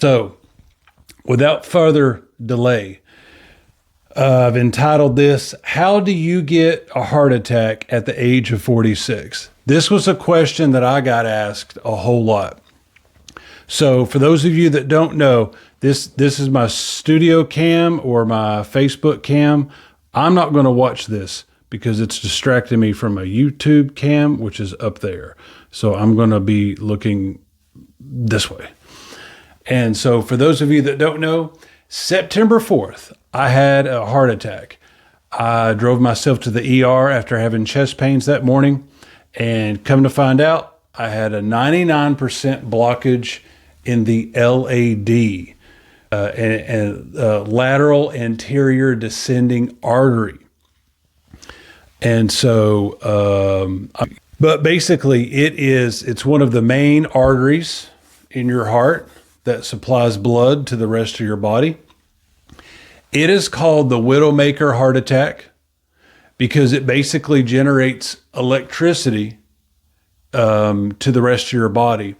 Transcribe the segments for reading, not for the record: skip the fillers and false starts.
So, without further delay, I've entitled this, How Do You Get a Heart Attack at the Age of 46? This was a question that I got asked a whole lot. So for those of you that don't know, this is my studio cam or my Facebook cam. I'm not going to watch this because it's distracting me from a YouTube cam, which is up there. So I'm going to be looking this way. And so for those of you that don't know, September 4th, I had a heart attack. I drove myself to the ER after having chest pains that morning, and come to find out, I had a 99% blockage in the LAD, lateral anterior descending artery. And so, but basically it's one of the main arteries in your heart that supplies blood to the rest of your body. It is called the Widowmaker heart attack because it basically generates electricity to the rest of your body.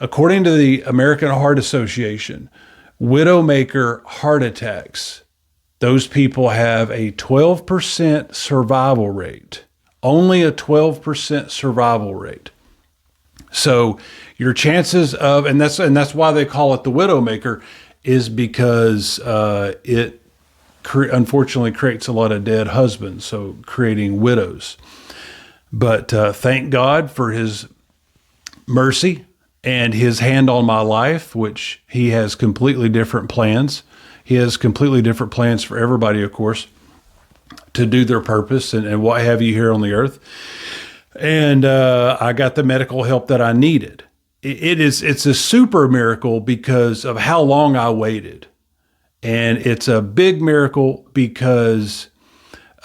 According to the American Heart Association, Widowmaker heart attacks, those people have a 12% survival rate, only a 12% survival rate. So your chances of, and that's why they call it the Widowmaker, is because it unfortunately creates a lot of dead husbands, so creating widows. But thank God for his mercy and his hand on my life, which he has completely different plans. He has completely different plans for everybody, of course, to do their purpose and what have you here on the earth. And I got the medical help that I needed. It's a super miracle because of how long I waited. And it's a big miracle because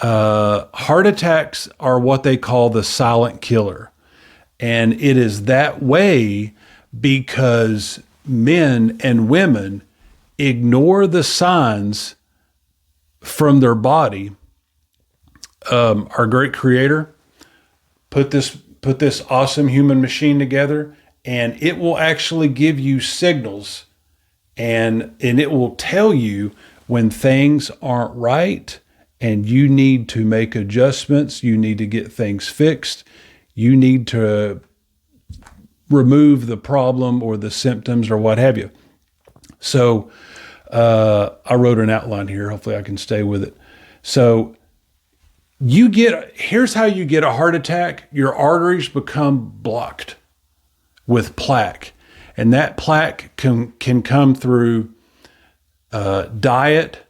heart attacks are what they call the silent killer. And it is that way because men and women ignore the signs from their body. Our great creator put this awesome human machine together, and it will actually give you signals, and it will tell you when things aren't right and you need to make adjustments, you need to get things fixed, you need to remove the problem or the symptoms or what have you. So I wrote an outline here. Hopefully I can stay with it. So here's how you get a heart attack. Your arteries become blocked with plaque. And that plaque can come through diet,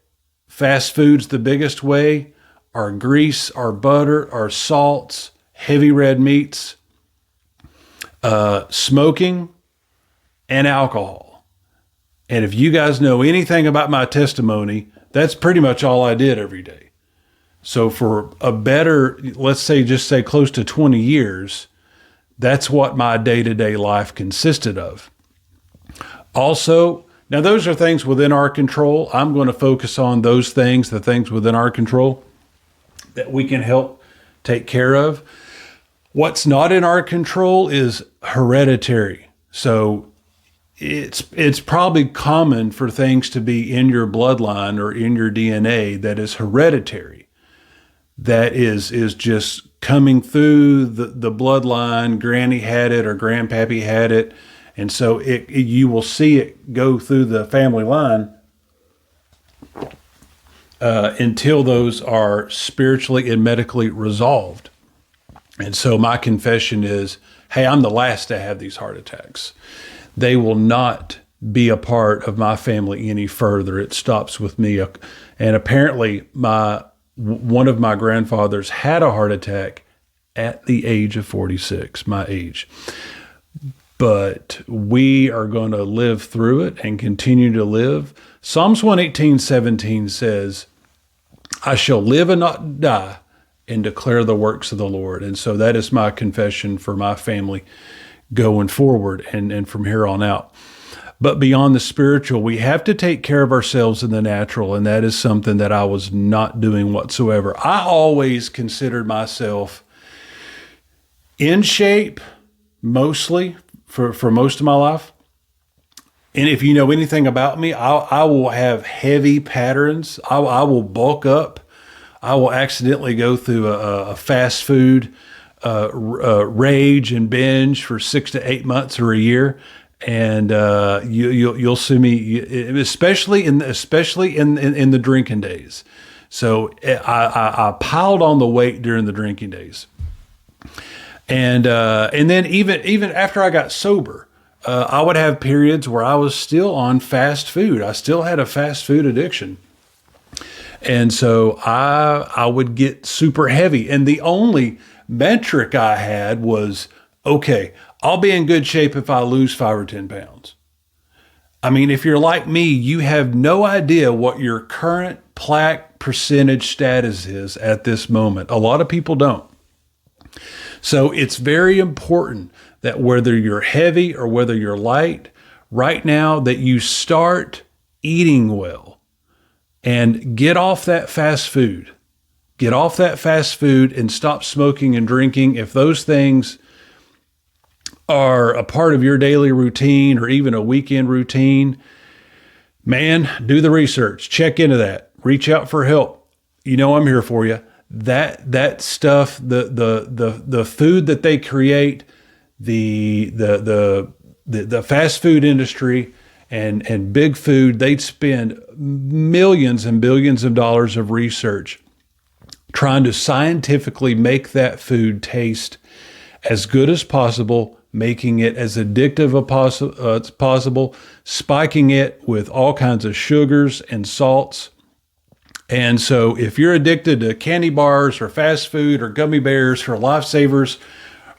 fast food's the biggest way, our grease, our butter, our salts, heavy red meats, smoking, and alcohol. And if you guys know anything about my testimony, that's pretty much all I did every day. So for a better, let's say, just say close to 20 years, that's what my day-to-day life consisted of. Also, now those are things within our control. I'm going to focus on those things, the things within our control that we can help take care of. What's not in our control is hereditary. So it's probably common for things to be in your bloodline or in your DNA that is hereditary. That is just coming through the bloodline. Granny had it or grandpappy had it. And so you will see it go through the family line until those are spiritually and medically resolved. And so my confession is, hey, I'm the last to have these heart attacks. They will not be a part of my family any further. It stops with me. And apparently one of my grandfathers had a heart attack at the age of 46, my age. But we are going to live through it and continue to live. Psalms 118:17 says, I shall live and not die and declare the works of the Lord. And so that is my confession for my family going forward and from here on out. But beyond the spiritual, we have to take care of ourselves in the natural, and that is something that I was not doing whatsoever. I always considered myself in shape, mostly, for most of my life. And if you know anything about me, I will have heavy patterns. I will bulk up. I will accidentally go through a fast food rage and binge for 6 to 8 months or a year, and you'll see me, especially in the drinking days. So I piled on the weight during the drinking days, and then even after I got sober, I would have periods where I was still on fast food. I still had a fast food addiction. And so I would get super heavy. And the only metric I had was, okay, I'll be in good shape if I lose 5 or 10 pounds. I mean, if you're like me, you have no idea what your current plaque percentage status is at this moment. A lot of people don't. So it's very important that whether you're heavy or whether you're light, right now that you start eating well. And get off that fast food. Get off that fast food and stop smoking and drinking. If those things are a part of your daily routine or even a weekend routine, man, do the research. Check into that. Reach out for help. You know I'm here for you. That stuff, the food that they create, the fast food industry, and big food, they'd spend millions and billions of dollars of research trying to scientifically make that food taste as good as possible, making it as addictive as possible, spiking it with all kinds of sugars and salts. And so if you're addicted to candy bars or fast food or gummy bears or lifesavers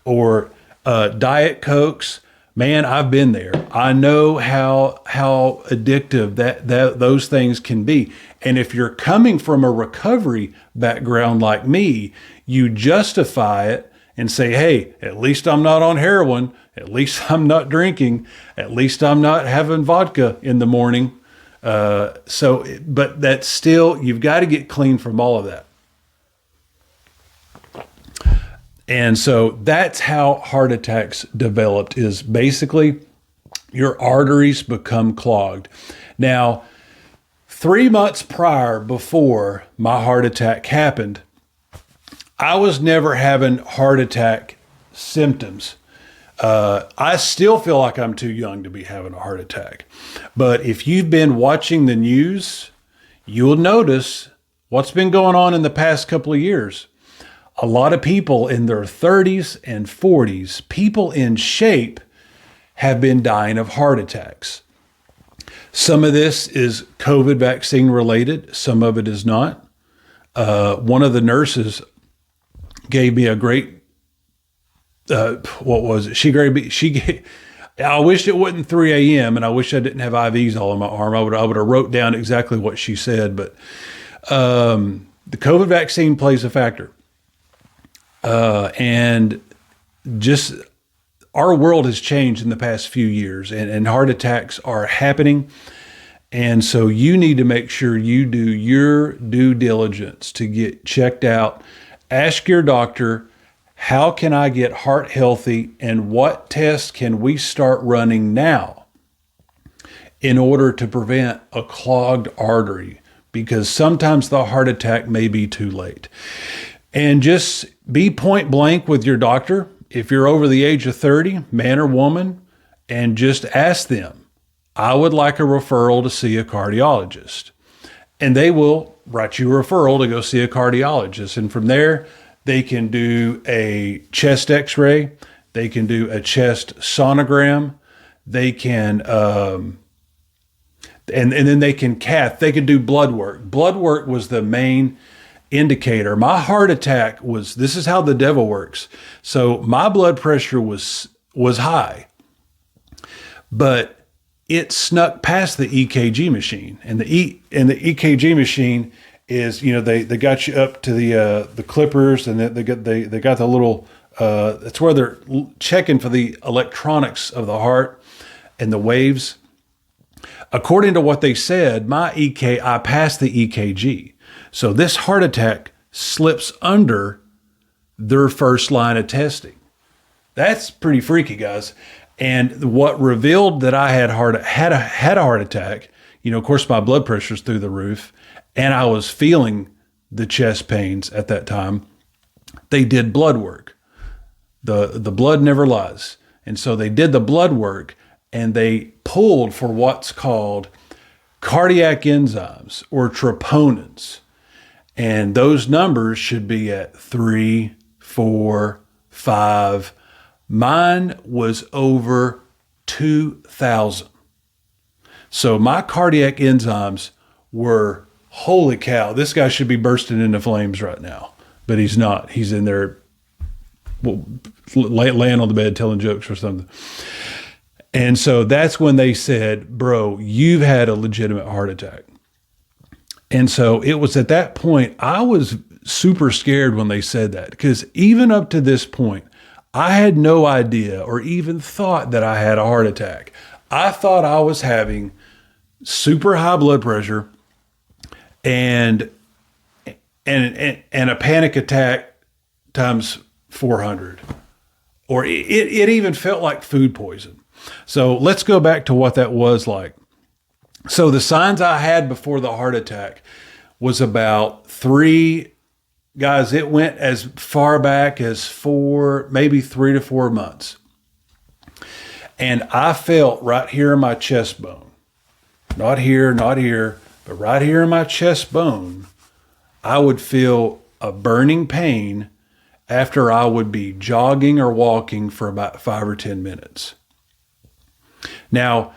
or Diet Cokes, man, I've been there. I know how addictive that those things can be. And if you're coming from a recovery background like me, you justify it and say, hey, at least I'm not on heroin. At least I'm not drinking. At least I'm not having vodka in the morning. But that's still, you've got to get clean from all of that. And so that's how heart attacks developed, is basically your arteries become clogged. Now, 3 months before my heart attack happened, I was never having heart attack symptoms. I still feel like I'm too young to be having a heart attack. But if you've been watching the news, you'll notice what's been going on in the past couple of years. A lot of people in their 30s and 40s, people in shape, have been dying of heart attacks. Some of this is COVID vaccine related. Some of it is not. One of the nurses gave me a great, what was it? I wish it wasn't 3 a.m. and I wish I didn't have IVs all on my arm. I would have wrote down exactly what she said, but the COVID vaccine plays a factor. And just our world has changed in the past few years, and heart attacks are happening. And so you need to make sure you do your due diligence to get checked out. Ask your doctor, how can I get heart healthy, and what tests can we start running now in order to prevent a clogged artery? Because sometimes the heart attack may be too late. And just be point blank with your doctor. If you're over the age of 30, man or woman, and just ask them, I would like a referral to see a cardiologist. And they will write you a referral to go see a cardiologist. And from there, they can do a chest x-ray. They can do a chest sonogram. They can, and then they can they can do blood work. Blood work was the main indicator. My heart attack this is how the devil works. So my blood pressure was high, but it snuck past the EKG machine, and the EKG machine is, they got you up to the clippers, and they got the little, that's where they're checking for the electronics of the heart and the waves. According to what they said, I passed the EKG. So this heart attack slips under their first line of testing. That's pretty freaky, guys. And what revealed that I had a heart attack, of course, my blood pressure's through the roof, and I was feeling the chest pains at that time. They did blood work. The blood never lies. And so they did the blood work, and they pulled for what's called cardiac enzymes or troponins. And those numbers should be at 3, 4, 5. Mine was over 2,000. So my cardiac enzymes were, holy cow, this guy should be bursting into flames right now. But he's not. He's in there laying on the bed telling jokes or something. And so that's when they said, bro, you've had a legitimate heart attack. And so it was at that point, I was super scared when they said that, because even up to this point, I had no idea or even thought that I had a heart attack. I thought I was having super high blood pressure and a panic attack times 400. Or it even felt like food poison. So let's go back to what that was like. So the signs I had before the heart attack was about 3, guys, it went as far back as 4, maybe 3 to 4 months. And I felt right here in my chest bone, not here, but right here in my chest bone, I would feel a burning pain after I would be jogging or walking for about 5 or 10 minutes. Now,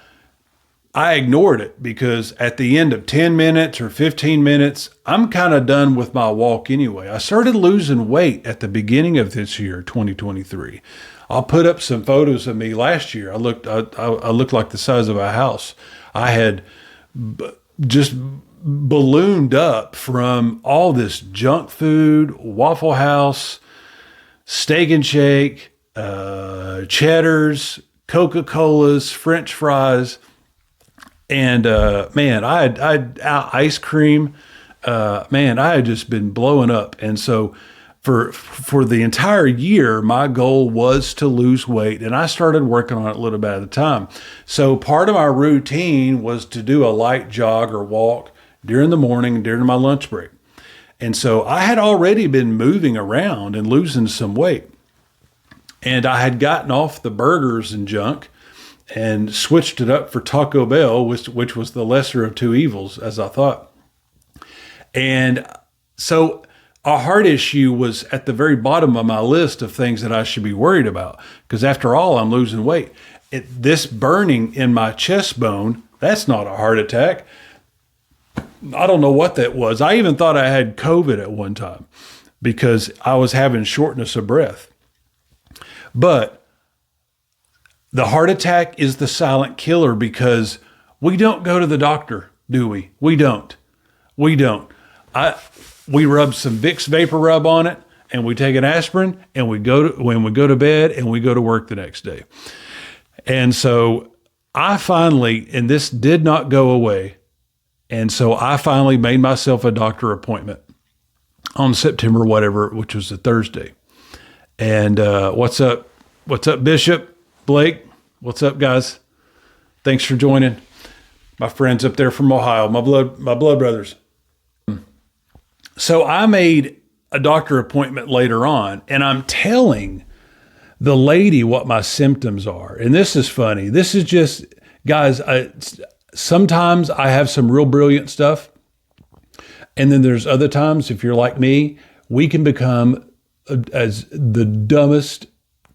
I ignored it because at the end of 10 minutes or 15 minutes, I'm kind of done with my walk anyway. I started losing weight at the beginning of this year, 2023. I'll put up some photos of me last year. I looked like the size of a house. I had just ballooned up from all this junk food, Waffle House, Steak and Shake, Cheddars, Coca-Colas, French fries. And man, I had ice cream. Man, I had just been blowing up. And so for the entire year, my goal was to lose weight. And I started working on it a little bit at a time. So part of my routine was to do a light jog or walk during the morning, during my lunch break. And so I had already been moving around and losing some weight. And I had gotten off the burgers and junk and switched it up for Taco Bell, which was the lesser of two evils, as I thought. And so a heart issue was at the very bottom of my list of things that I should be worried about, because after all, I'm losing weight. This burning in my chest bone, that's not a heart attack. I don't know what that was. I even thought I had COVID at one time because I was having shortness of breath. But the heart attack is the silent killer because we don't go to the doctor, do we? We don't. We rub some Vicks Vapor Rub on it, and we take an aspirin, and when we go to bed, and we go to work the next day. And so I finally, and this did not go away, and so I finally made myself a doctor appointment on September whatever, which was a Thursday. And what's up? What's up, Bishop? Blake? What's up, guys? Thanks for joining. My friends up there from Ohio, my blood brothers. So I made a doctor appointment later on, and I'm telling the lady what my symptoms are. And this is funny. This is just, guys, sometimes I have some real brilliant stuff. And then there's other times, if you're like me, we can become as the dumbest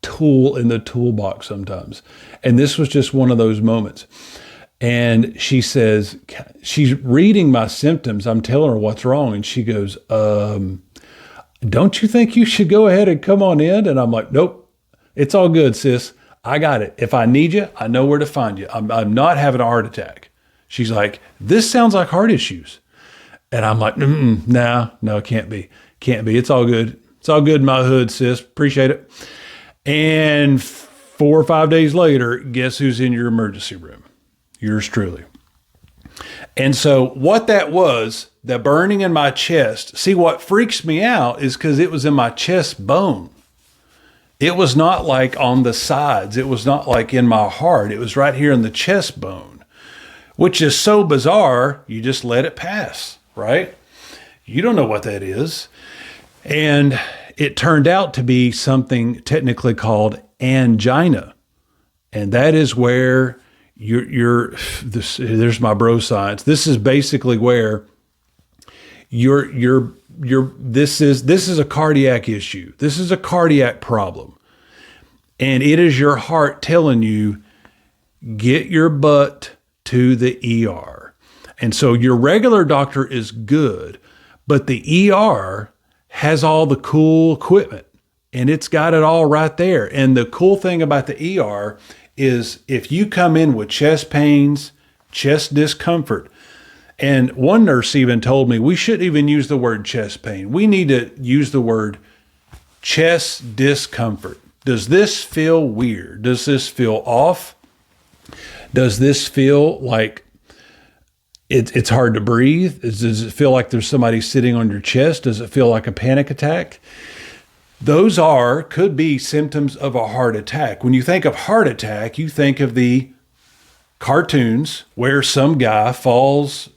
tool in the toolbox sometimes. And this was just one of those moments. And she says, she's reading my symptoms. I'm telling her what's wrong. And she goes, don't you think you should go ahead and come on in? And I'm like, nope, it's all good, sis. I got it. If I need you, I know where to find you. I'm not having a heart attack. She's like, this sounds like heart issues. And I'm like, no, it can't be. Can't be. It's all good. It's all good in my hood, sis. Appreciate it. And 4 or 5 days later, guess who's in your emergency room? Yours truly. And so what that was, the burning in my chest, see, what freaks me out is because it was in my chest bone. It was not like on the sides. It was not like in my heart. It was right here in the chest bone, which is so bizarre. You just let it pass, right? You don't know what that is. And it turned out to be something technically called angina. And that is where there's my bro science. This is basically where this is a cardiac issue. This is a cardiac problem. And it is your heart telling you, get your butt to the ER. And so your regular doctor is good, but the ER has all the cool equipment and it's got it all right there. And the cool thing about the ER is if you come in with chest pains, chest discomfort, and one nurse even told me we shouldn't even use the word chest pain. We need to use the word chest discomfort. Does this feel weird? Does this feel off? Does this feel like it's hard to breathe? Does it feel like there's somebody sitting on your chest? Does it feel like a panic attack? Those could be symptoms of a heart attack. When you think of heart attack, you think of the cartoons where some guy falls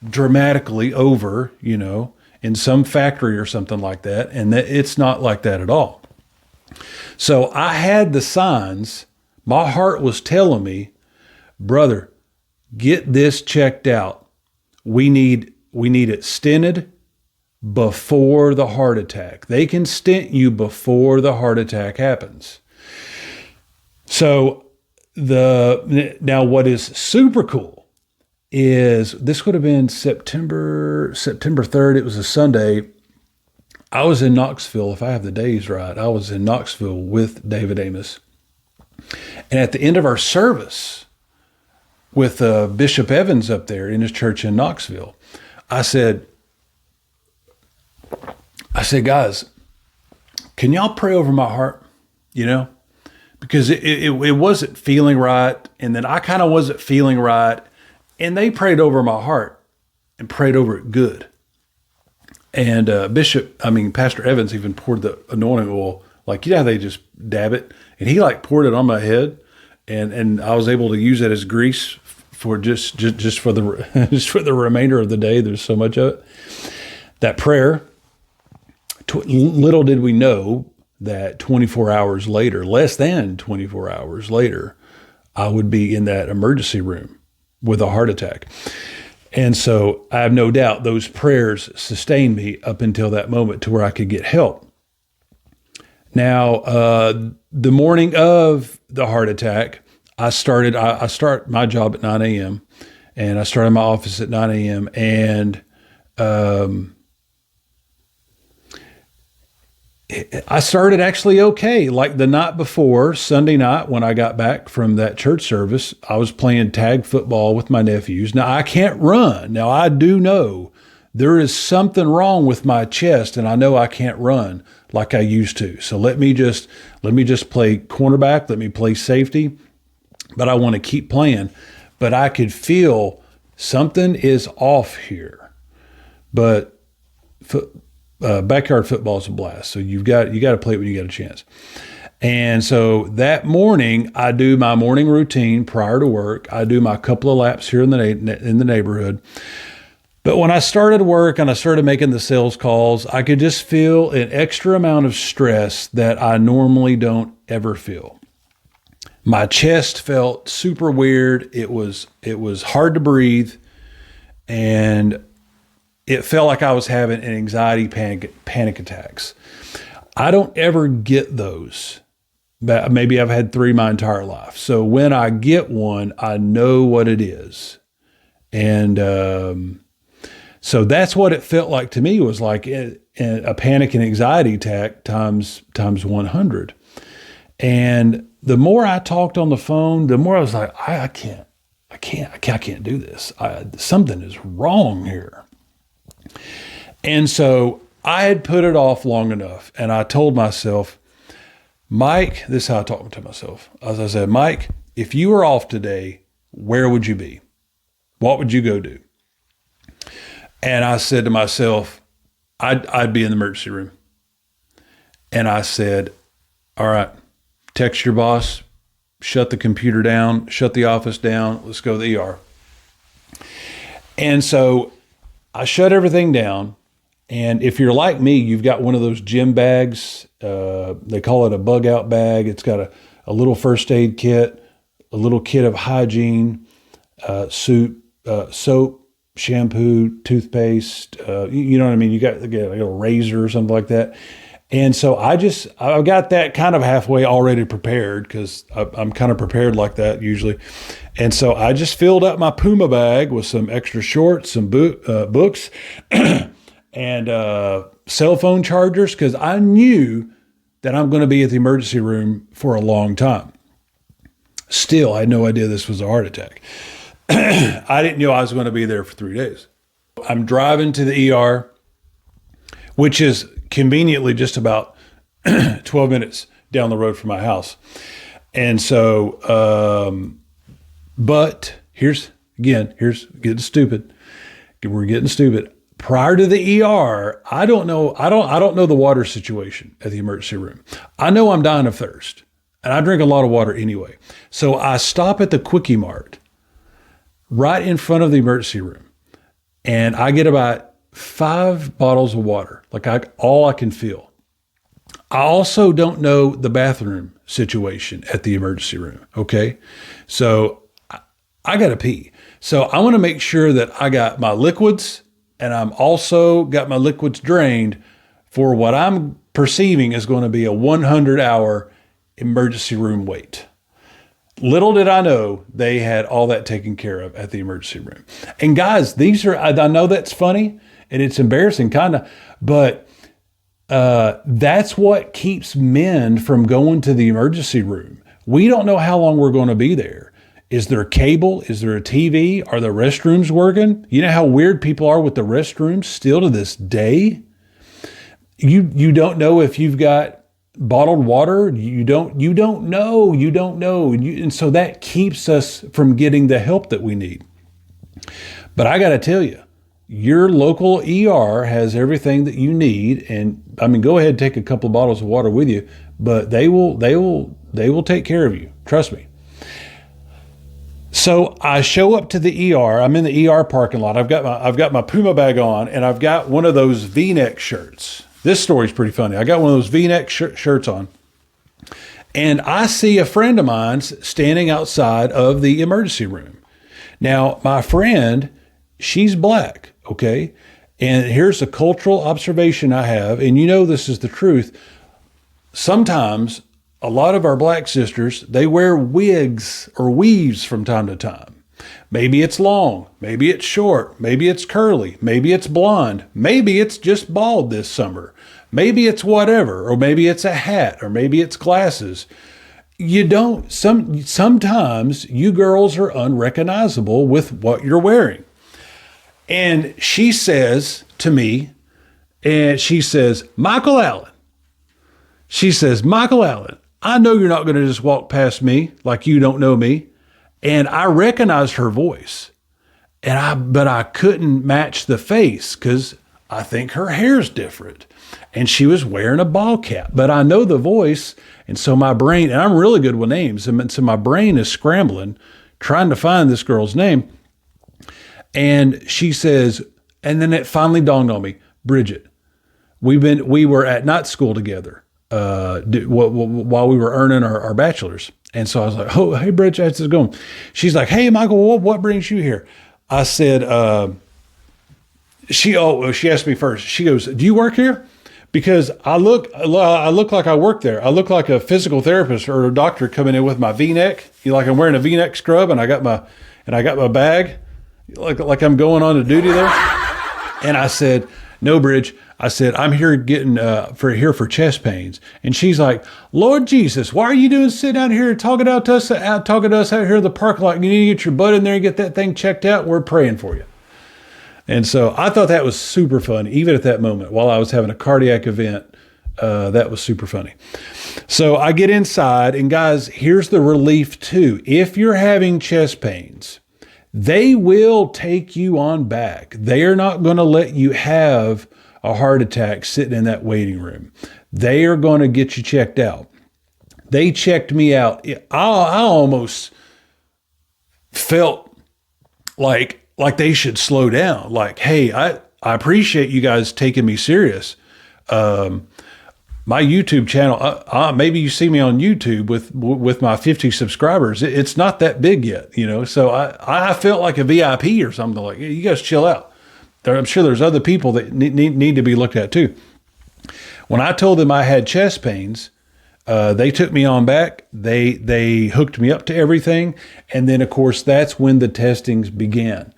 dramatically over, in some factory or something like that. And it's not like that at all. So I had the signs. My heart was telling me, brother, get this checked out. We need it stented before the heart attack. They can stent you before the heart attack happens. So now what is super cool is this would have been September 3rd. It was a Sunday. I was in Knoxville. If I have the days right, I was in Knoxville with David Amos. And at the end of our service with Bishop Evans up there in his church in Knoxville, I said, guys, can y'all pray over my heart? Because it wasn't feeling right. And then I kind of wasn't feeling right. And they prayed over my heart and prayed over it good. And Pastor Evans even poured the anointing oil, like, how they just dab it. And he poured it on my head. And I was able to use that as grease for just for the just for the remainder of the day. There's so much of it. That prayer, little did we know that 24 hours later, less than 24 hours later, I would be in that emergency room with a heart attack. And so I have no doubt those prayers sustained me up until that moment to where I could get help. Now, the morning of the heart attack, I start my job at 9 a.m. and I started my office at 9 a.m. And I started actually okay. Like the night before, Sunday night, when I got back from that church service, I was playing tag football with my nephews. Now, I can't run. Now, I do know there is something wrong with my chest, and I know I can't run like I used to. So let me just play cornerback. Let me play safety. But I want to keep playing. But I could feel something is off here. But backyard football is a blast. So you got to play it when you get a chance. And so that morning, I do my morning routine prior to work. I do my couple of laps here in the neighborhood. But when I started work and I started making the sales calls, I could just feel an extra amount of stress that I normally don't ever feel. My chest felt super weird. It was hard to breathe, and it felt like I was having an anxiety panic attacks. I don't ever get those. But maybe I've had 3 my entire life. So when I get one, I know what it is. And so that's what it felt like to me, was like a panic and anxiety attack times 100. And the more I talked on the phone, the more I was like, I can't do this. Something is wrong here. And so I had put it off long enough, and I told myself, Mike, this is how I talked to myself. As I said, Mike, if you were off today, where would you be? What would you go do? And I said to myself, I'd be in the emergency room. And I said, All right, text your boss, shut the computer down, shut the office down. Let's go to the ER. And so I shut everything down. And if you're like me, you've got one of those gym bags. They call it a bug out bag. It's got a little first aid kit, a little kit of hygiene, soap, shampoo, toothpaste. You know what I mean? You got like a razor or something like that. And so I've got that kind of halfway already prepared because I'm kind of prepared like that usually. And so I just filled up my Puma bag with some extra shorts, some books, and cell phone chargers because I knew that I'm going to be at the emergency room for a long time. Still, I had no idea this was a heart attack. I didn't know I was going to be there for 3 days. I'm driving to the ER, which is conveniently just about 12 minutes down the road from my house. And so, but here's getting stupid. We're getting stupid. Prior to the ER, I don't know the water situation at the emergency room. I know I'm dying of thirst and I drink a lot of water anyway. So I stop at the Quickie Mart right in front of the emergency room and I get about 5 bottles of water, all I can feel. I also don't know the bathroom situation at the emergency room. Okay. So I got to pee. So I want to make sure that I got my liquids and I'm also got my liquids drained for what I'm perceiving is going to be a 100-hour emergency room wait. Little did I know they had all that taken care of at the emergency room. And guys, I know that's funny and it's embarrassing kind of, but that's what keeps men from going to the emergency room. We don't know how long we're going to be there. Is there cable? Is there a TV? Are the restrooms working? You know how weird people are with the restrooms still to this day? You don't know if you've got bottled water. You don't know. And so that keeps us from getting the help that we need. But I got to tell you, your local ER has everything that you need. And I mean, go ahead and take a couple of bottles of water with you, but they will take care of you. Trust me. So I show up to the ER. I'm in the ER parking lot. I've got my Puma bag on and I've got one of those V-neck shirts. This story's pretty funny. I got one of those V-neck shirts on and I see a friend of mine standing outside of the emergency room. Now, my friend, she's black. Okay. And here's a cultural observation I have. And you know, this is the truth. Sometimes a lot of our black sisters, they wear wigs or weaves from time to time. Maybe it's long, maybe it's short, maybe it's curly, maybe it's blonde, maybe it's just bald this summer, maybe it's whatever, or maybe it's a hat, or maybe it's glasses. Sometimes you girls are unrecognizable with what you're wearing. And she says to me, Michael Allen. She says, Michael Allen, I know you're not going to just walk past me like you don't know me. And I recognized her voice. But I couldn't match the face because I think her hair's different. And she was wearing a ball cap. But I know the voice. And so my brain, and I'm really good with names. And so my brain is scrambling, trying to find this girl's name. And she says, and then it finally dawned on me, Bridget, we were at night school together while we were earning our bachelor's. And so I was like, oh, hey, Bridget, how's it going? She's like, hey, Michael, what brings you here? I said, she asked me first. She goes, do you work here? Because I look like I work there. I look like a physical therapist or a doctor coming in with my V-neck. Like I'm wearing a V-neck scrub and I got my bag. Like I'm going on to duty there. And I said, no, Bridge. I said, I'm here for chest pains. And she's like, Lord Jesus, why are you doing sitting out here talking to us out here in the parking lot? You need to get your butt in there and get that thing checked out. We're praying for you. And so I thought that was super fun. Even at that moment, while I was having a cardiac event, that was super funny. So I get inside and guys, here's the relief too. If you're having chest pains, they will take you on back. They are not going to let you have a heart attack sitting in that waiting room. They are going to get you checked out. They checked me out. I almost felt like they should slow down. Like, hey, I appreciate you guys taking me serious. My YouTube channel, maybe you see me on YouTube with my 50 subscribers. It's not that big yet, So I felt like a VIP or something. Like, you guys chill out. I'm sure there's other people that need to be looked at too. When I told them I had chest pains, they took me on back. They hooked me up to everything, and then of course that's when the testings began.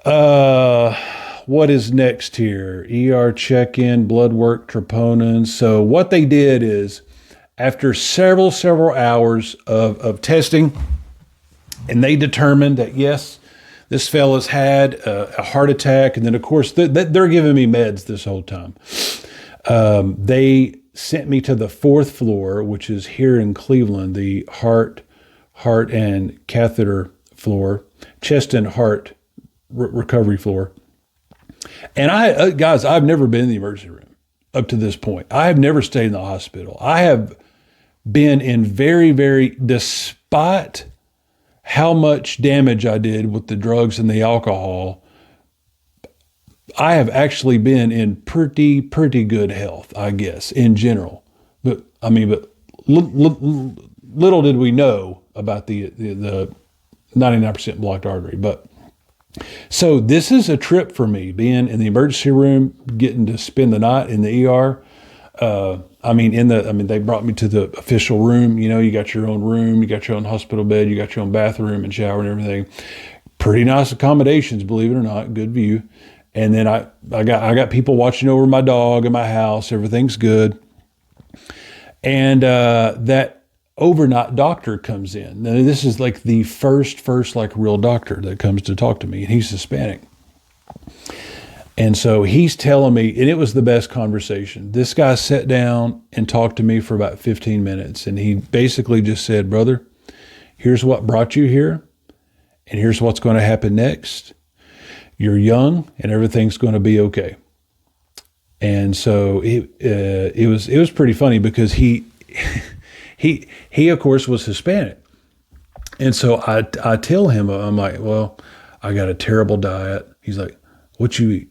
What is next here? ER check-in, blood work, troponin. So what they did is, after several hours of testing, and they determined that, yes, this fella's had a heart attack. And then, of course, they're giving me meds this whole time. They sent me to the 4th floor, which is here in Cleveland, the heart and catheter floor, chest and heart recovery floor. And guys, I've never been in the emergency room up to this point. I have never stayed in the hospital. I have been in despite how much damage I did with the drugs and the alcohol, I have actually been in pretty good health, I guess, in general. But little did we know about the 99% blocked artery. But so this is a trip for me, being in the emergency room, getting to spend the night in the ER. They brought me to the official room. You got your own room, you got your own hospital bed, you got your own bathroom and shower and everything. Pretty nice accommodations, believe it or not, good view. And then I got people watching over my dog in my house. Everything's good. And that overnight doctor comes in. Now, this is like the first like real doctor that comes to talk to me, and he's Hispanic. And so he's telling me, and it was the best conversation. This guy sat down and talked to me for about 15 minutes. And he basically just said, brother, here's what brought you here. And here's what's going to happen next. You're young and everything's going to be okay. And so it was pretty funny because he of course was Hispanic. And so I tell him, I'm like, well, I got a terrible diet. He's like, what you eat?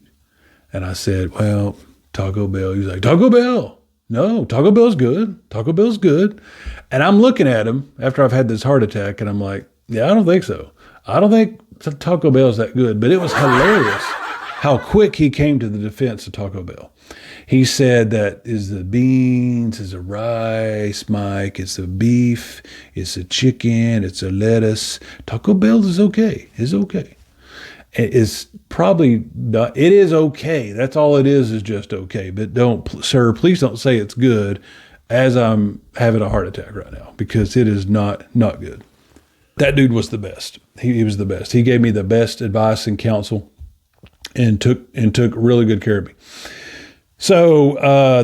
And I said, well, Taco Bell. He's like, Taco Bell? No, Taco Bell's good. Taco Bell's good. And I'm looking at him after I've had this heart attack, and I'm like, yeah, I don't think so. I don't think Taco Bell's that good. But it was hilarious how quick he came to the defense of Taco Bell. He said that is the beans, is the rice, Mike, it's the beef, it's the chicken, it's the lettuce. Taco Bell is okay. It's okay. It's probably not, it is okay. That's all it is just okay. But sir, please don't say it's good as I'm having a heart attack right now, because it is not good. That dude was the best. He was the best. He gave me the best advice and counsel and took really good care of me. So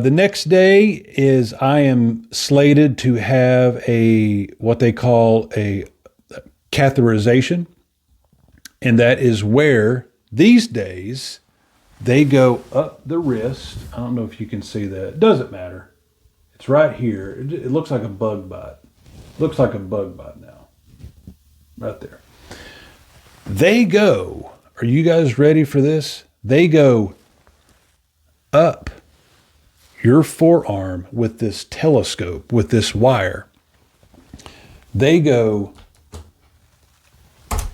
the next day is I am slated to have what they call a catheterization. And that is where these days they go up the wrist. I don't know if you can see that. It doesn't matter. It's right here. It looks like a bug bite. Looks like a bug bite now. Right there. They go, are you guys ready for this? They go up your forearm with this telescope, with this wire. They go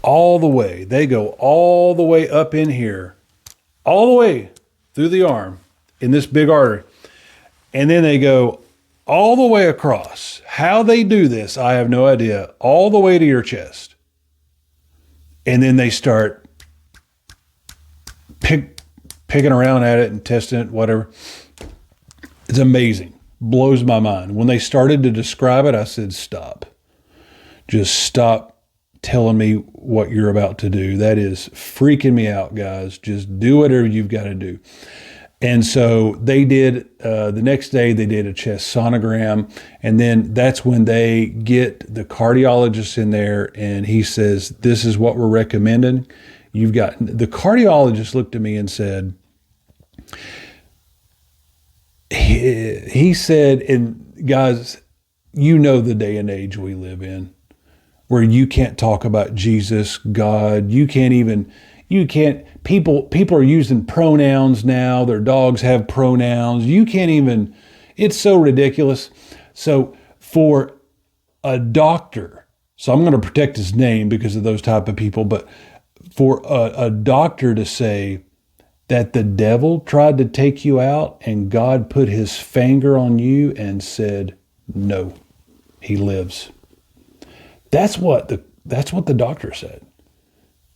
all the way. They go all the way up in here, all the way through the arm in this big artery. And then they go all the way across. How they do this, I have no idea. All the way to your chest. And then they start picking around at it and testing it, whatever. It's amazing. Blows my mind. When they started to describe it, I said, stop. Just stop telling me what you're about to do. That is freaking me out, guys. Just do whatever you've got to do. And so they did, the next day they did a chest sonogram, and then that's when they get the cardiologist in there, and he says, this is what we're recommending. The cardiologist looked at me and said, he said, and guys, you know the day and age we live in, where you can't talk about Jesus, God. People are using pronouns now. Their dogs have pronouns. You can't even, it's so ridiculous. So for a doctor, so I'm going to protect his name because of those type of people, but for a doctor to say that the devil tried to take you out and God put his finger on you and said, no, he lives. That's what the doctor said.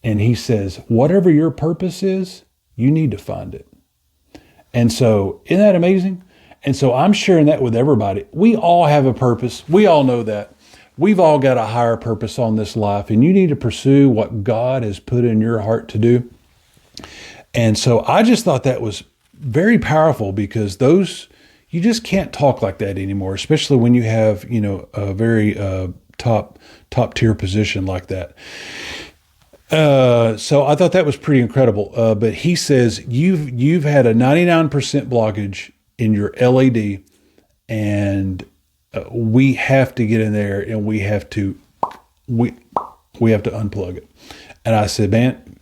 And he says, whatever your purpose is, you need to find it. And so, isn't that amazing? And so I'm sharing that with everybody. We all have a purpose. We all know that. We've all got a higher purpose on this life, and you need to pursue what God has put in your heart to do. And so I just thought that was very powerful, because you just can't talk like that anymore, especially when you have, a very top tier position like that. So I thought that was pretty incredible. But he says you've had a 99% blockage in your LAD, and we have to get in there and we have to unplug it. And I said, man,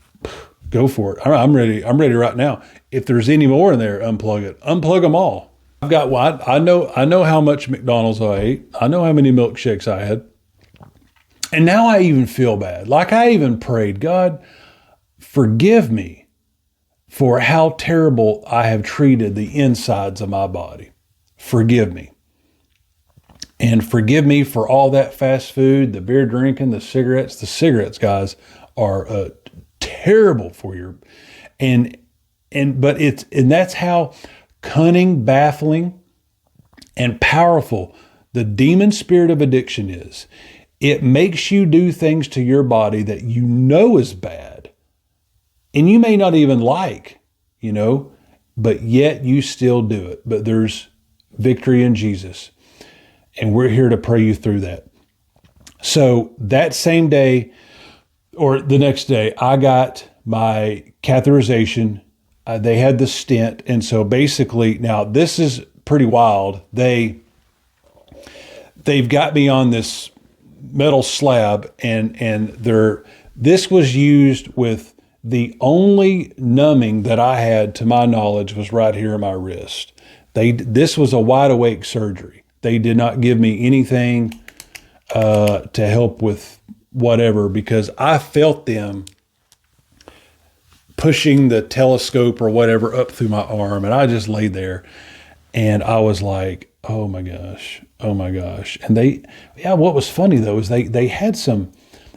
go for it. I'm ready. I'm ready right now. If there's any more in there, unplug it. Unplug them all. I know how much McDonald's I ate. I know how many milkshakes I had. And now I even feel bad. Like I even prayed, God, forgive me for how terrible I have treated the insides of my body. Forgive me. And forgive me for all that fast food, the beer drinking, the cigarettes. The cigarettes, guys, are terrible for your, and that's how cunning, baffling, and powerful the demon spirit of addiction is. It makes you do things to your body that you know is bad, and you may not even like, but yet you still do it. But there's victory in Jesus, and we're here to pray you through that. So that same day, or the next day, I got my catheterization. They had the stent. And so basically, now this is pretty wild. They've got me on this metal slab, and this was used with the only numbing that I had, to my knowledge, was right here in my wrist. This was a wide awake surgery. They did not give me anything to help with whatever, because I felt them pushing the telescope or whatever up through my arm, and I just laid there, and I was like, oh my gosh. And what was funny though is they had some,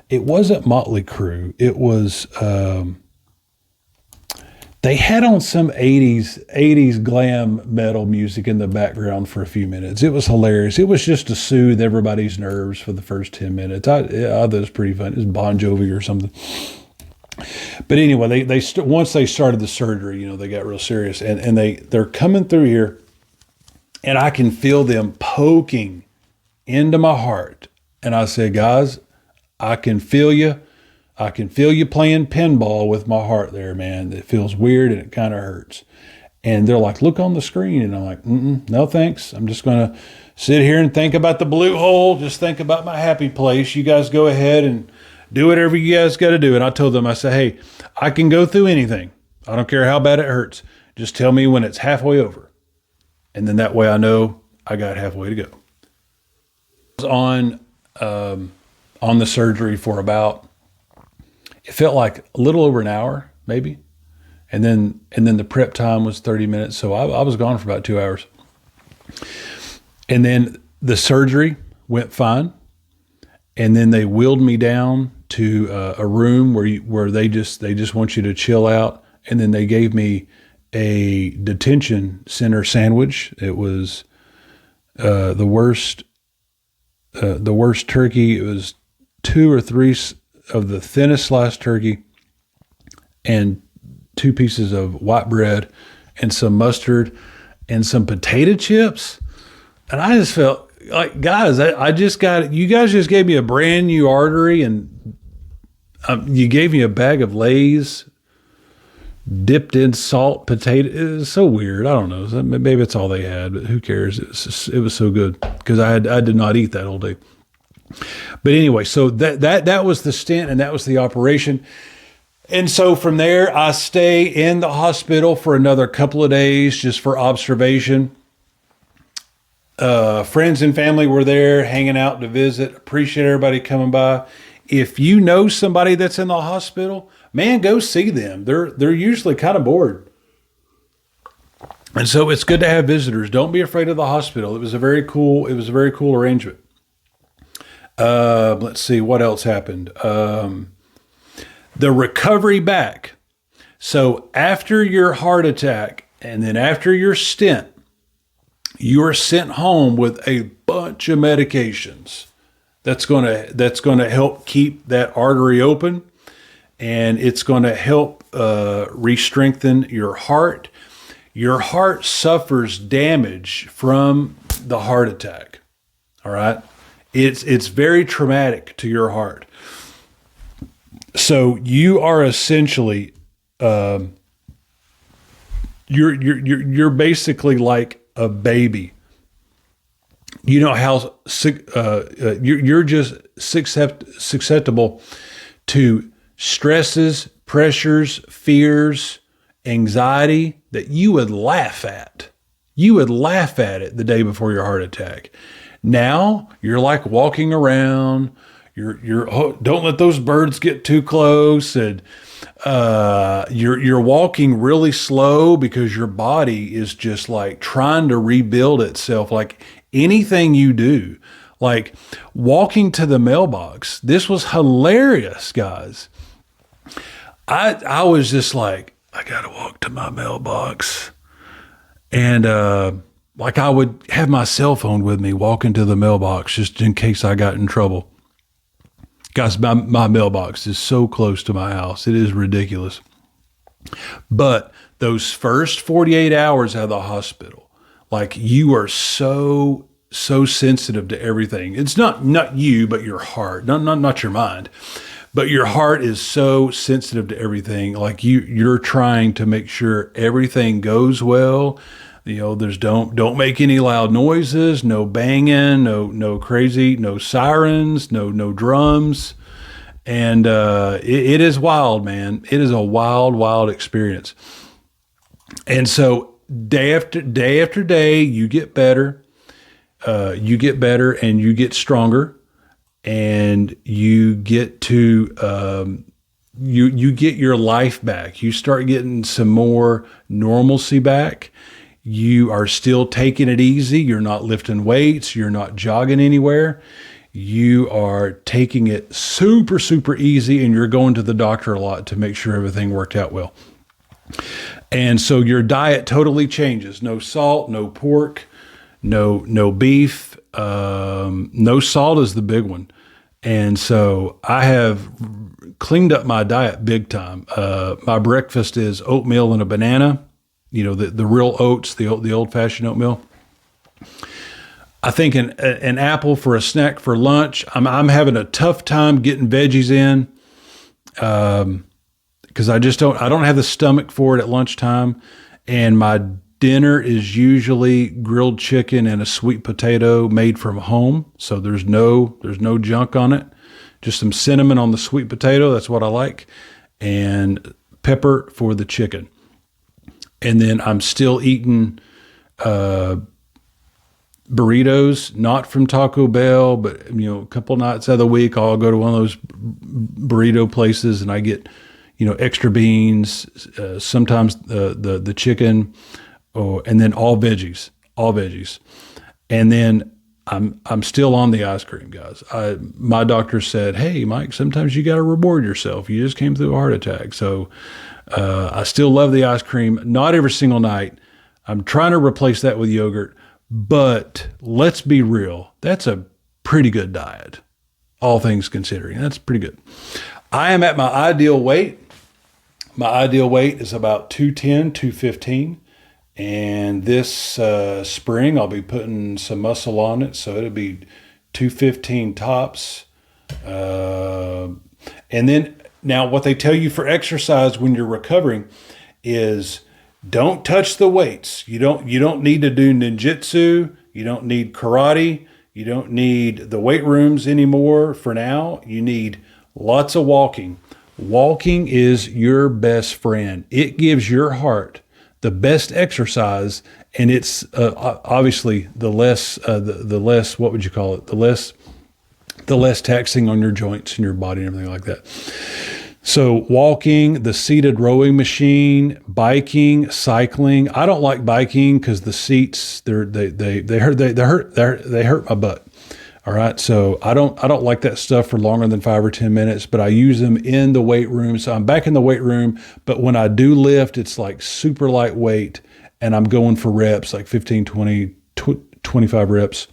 it wasn't Motley Crue, it was they had on some 80s glam metal music in the background for a few minutes. It was hilarious. It was just to soothe everybody's nerves for the first 10 minutes. I thought it was pretty fun. It was Bon Jovi or something. But anyway, once they started the surgery, they got real serious, and they're coming through here, and I can feel them poking into my heart. And I said, guys, I can feel you. I can feel you playing pinball with my heart there, man. It feels weird and it kind of hurts. And they're like, look on the screen. And I'm like, no thanks. I'm just going to sit here and think about the blue hole. Just think about my happy place. You guys go ahead and do whatever you guys got to do. And I told them, I said, hey, I can go through anything. I don't care how bad it hurts. Just tell me when it's halfway over. And then that way I know I got halfway to go. I was on the surgery for about, it felt like a little over an hour, maybe. And then the prep time was 30 minutes. So I was gone for about 2 hours. And then the surgery went fine. And then they wheeled me down to a room where they just want you to chill out. And then they gave me a detention center sandwich. It was the worst turkey. It was 2 or 3 of the thinnest sliced turkey, and 2 pieces of white bread, and some mustard, and some potato chips. And I just felt like, guys, you guys just gave me a brand new artery, and you gave me a bag of Lay's dipped in salt potato. It was so weird. I don't know. Maybe it's all they had, but who cares? It was so good because I did not eat that whole day. But anyway, so that was the stent and that was the operation. And so from there, I stay in the hospital for another couple of days just for observation. Friends and family were there hanging out to visit. Appreciate everybody coming by. If you know somebody that's in the hospital, man, go see them. They're usually kind of bored. And so it's good to have visitors. Don't be afraid of the hospital. It was a very cool arrangement. Let's see what else happened. The recovery back. So after your heart attack and then after your stent, you are sent home with a bunch of medications. That's going to help keep that artery open, and it's going to help re-strengthen your heart. Your heart suffers damage from the heart attack. All right, it's very traumatic to your heart. So you are essentially you're basically like a baby. You know how you're just susceptible to stresses, pressures, fears, anxiety that you would laugh at. You would laugh at it the day before your heart attack. Now you're like walking around. Don't let those birds get too close, and you're walking really slow because your body is just like trying to rebuild itself. Like anything you do, like walking to the mailbox. This was hilarious, guys. I was just like, I gotta walk to my mailbox, and like I would have my cell phone with me walking to the mailbox just in case I got in trouble. Guys, my mailbox is so close to my house. It is ridiculous. But those first 48 hours out of the hospital, like you are so sensitive to everything. It's not you, but your heart, not your mind, but your heart is so sensitive to everything. Like you're trying to make sure everything goes well. You know, don't make any loud noises, no banging, no crazy, no sirens, no drums. And it is wild, man. It is a wild experience. And so day after day, you get better. You get better and you get stronger, and you get to you get your life back. You start getting some more normalcy back. You are still taking it easy. You're not lifting weights. You're not jogging anywhere. You are taking it super easy, and you're going to the doctor a lot to make sure everything worked out well. And so your diet totally changes. No salt, no pork, no beef. No salt is the big one. And so I have cleaned up my diet big time. My breakfast is oatmeal and a banana. You know, the real oats, the old-fashioned oatmeal. I think an apple for a snack for lunch. I'm having a tough time getting veggies in because I don't have the stomach for it at lunchtime. And my dinner is usually grilled chicken and a sweet potato made from home. So there's no junk on it. Just some cinnamon on the sweet potato. That's what I like. And pepper for the chicken. And then I'm still eating burritos, not from Taco Bell, but a couple nights out of the week, I'll go to one of those burrito places and I get, extra beans, sometimes the chicken, and then all veggies. And then I'm still on the ice cream, guys. My doctor said, "Hey, Mike, sometimes you got to reward yourself. You just came through a heart attack." So I still love the ice cream, not every single night. I'm trying to replace that with yogurt, but let's be real. That's a pretty good diet, all things considering. That's pretty good. I am at my ideal weight. My ideal weight is about 210, 215. And this spring, I'll be putting some muscle on it. So it'll be 215 tops. And then now what they tell you for exercise when you're recovering is don't touch the weights. You don't need to do ninjutsu. You don't need karate. You don't need the weight rooms anymore for now. You need lots of walking. Walking is your best friend. It gives your heart the best exercise, and it's obviously the less what would you call it? The less taxing on your joints and your body and everything like that. So walking, the seated rowing machine, biking, cycling. I don't like biking because the seats they hurt my butt. All right, so I don't like that stuff for longer than 5 or 10 minutes, but I use them in the weight room. So I'm back in the weight room, but when I do lift, it's like super lightweight, and I'm going for reps, like 15, 20, 25 reps.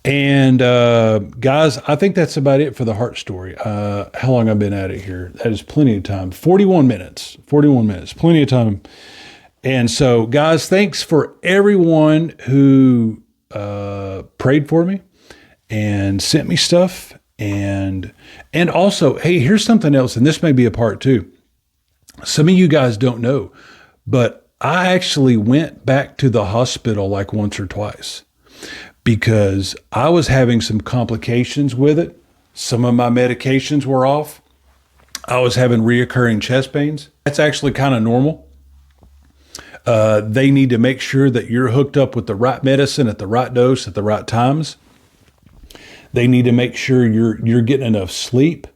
And guys, I think that's about it for the heart story. How long I've been at it here? That is plenty of time. 41 minutes, plenty of time. And so, guys, thanks for everyone who prayed for me and sent me stuff. And also, hey, here's something else, and this may be a part two. Some of you guys don't know, but I actually went back to the hospital like once or twice because I was having some complications with it. Some of my medications were off. I was having reoccurring chest pains. That's actually kind of normal. They need to make sure that you're hooked up with the right medicine at the right dose at the right times. They need to make sure you're getting enough sleep,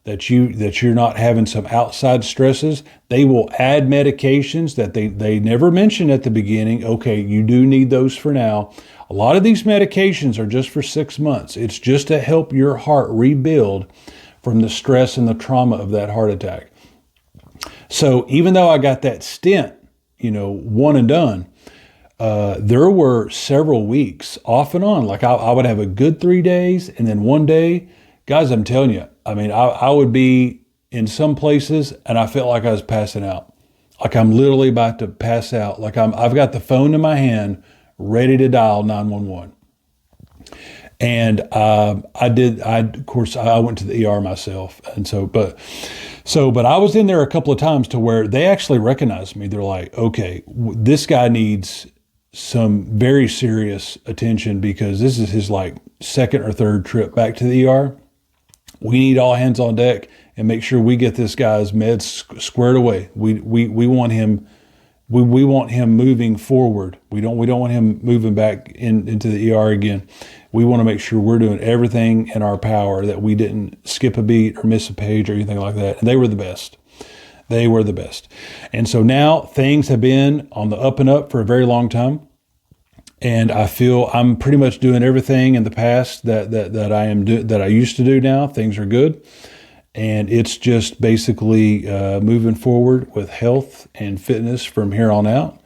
that you're not having some outside stresses. They will add medications that they never mentioned at the beginning. Okay, you do need those for now. A lot of these medications are just for 6 months. It's just to help your heart rebuild from the stress and the trauma of that heart attack. So even though I got that stent, one and done, there were several weeks off and on. Like I would have a good 3 days, and then one day, guys, I'm telling you, I would be in some places and I felt like I was passing out. Like I'm literally about to pass out. Like I've got the phone in my hand, ready to dial 911. And of course, I went to the ER myself. And but I was in there a couple of times to where they actually recognized me. They're like, okay, this guy needs some very serious attention because this is his like second or third trip back to the ER. We need all hands on deck and make sure we get this guy's meds squared away. We want him. We want him moving forward. We don't want him moving back into the ER again. We want to make sure we're doing everything in our power, that we didn't skip a beat or miss a page or anything like that. And they were the best. They were the best. And so now things have been on the up and up for a very long time. And I feel I'm pretty much doing everything in the past that I used to do now. Things are good. And it's just basically moving forward with health and fitness from here on out.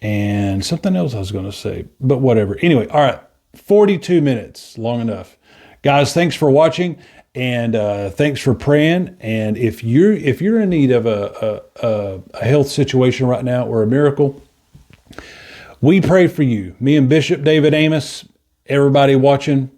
And something else I was going to say, but whatever. Anyway, all right, 42 minutes, long enough. Guys, thanks for watching, and thanks for praying. And if you're in need of a health situation right now or a miracle, we pray for you. Me and Bishop David Amos, everybody watching,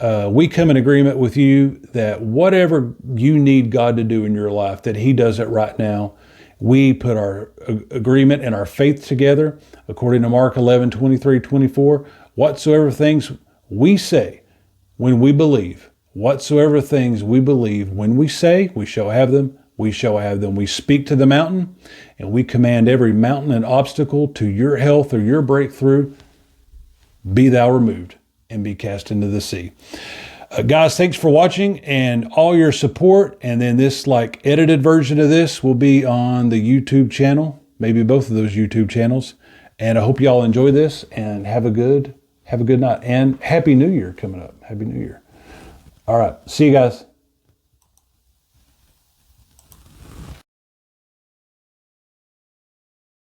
we come in agreement with you that whatever you need God to do in your life, that He does it right now. We put our agreement and our faith together according to Mark 11, 23, 24. Whatsoever things we say when we believe, whatsoever things we believe when we say, we shall have them. We shall have them. We speak to the mountain, and we command every mountain and obstacle to your health or your breakthrough, be thou removed and be cast into the sea. Guys, thanks for watching and all your support. And then this edited version of this will be on the YouTube channel, maybe both of those YouTube channels. And I hope y'all enjoy this and have a good night, and Happy New Year coming up. Happy New Year. All right. See you guys.